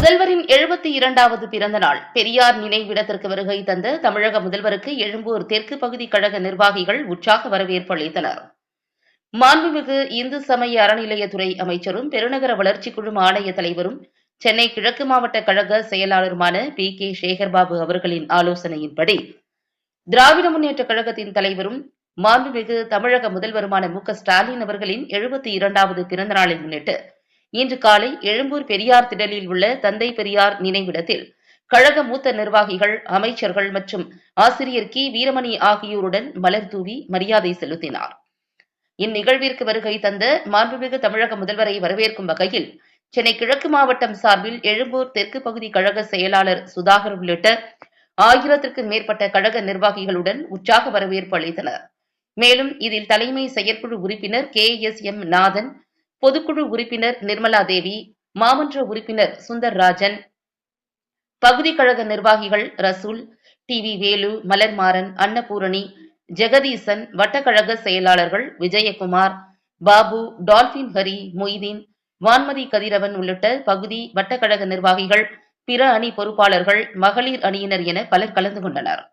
முதல்வரின் 72வது பிறந்த நாள் பெரியார் நினைவிடத்திற்கு வருகை தந்த தமிழக முதல்வருக்கு எழும்பூர் தெற்கு பகுதி கழக நிர்வாகிகள் உற்சாக வரவேற்பு அளித்தனர். மாண்புமிகு இந்து சமய அறநிலையத்துறை அமைச்சரும் பெருநகர வளர்ச்சிக் குழும ஆணைய தலைவரும் சென்னை கிழக்கு மாவட்ட கழக செயலாளருமான பி. சேகர்பாபு அவர்களின் ஆலோசனையின்படி திராவிட முன்னேற்றக் கழகத்தின் தலைவரும் மாண்புமிகு தமிழக முதல்வருமான மு.க.ஸ்டாலின் அவர்களின் 72வது பிறந்த நாளை முன்னிட்டு இன்று காலை எழும்பூர் பெரியார் திடலில் உள்ள தந்தை பெரியார் நினைவிடத்தில் கழக மூத்த நிர்வாகிகள், அமைச்சர்கள் மற்றும் ஆசிரியர் கி. வீரமணி ஆகியோருடன் மலர் தூவி மரியாதை செலுத்தினார். இந்நிகழ்விற்கு வருகை தந்த மாண்புமிகு தமிழக முதல்வரை வரவேற்கும் வகையில் சென்னை கிழக்கு மாவட்டம் சார்பில் எழும்பூர் தெற்கு பகுதி கழக செயலாளர் சுதாகர் உள்ளிட்ட 1000க்கும் மேற்பட்ட கழக நிர்வாகிகளுடன் உற்சாக வரவேற்பு அளித்தனர். மேலும் இதில் தலைமை செயற்குழு உறுப்பினர் K.S.M. நாதன், பொதுக்குழு உறுப்பினர் நிர்மலா தேவி, மாமன்ற உறுப்பினர் சுந்தர்ராஜன், பகுதி கழக நிர்வாகிகள் ரசூல், டி.வி. வேலு, மலர்மாறன், அன்னபூரணி, ஜெகதீசன், வட்டக்கழக செயலாளர்கள் விஜயகுமார், பாபு, டால்பின் ஹரி, மொய்தீன், வான்மதி கதிரவன் உள்ளிட்ட பகுதி வட்டக்கழக நிர்வாகிகள், பிற அணி பொறுப்பாளர்கள், மகளிர் அணியினர் என பலர் கலந்து கொண்டனர்.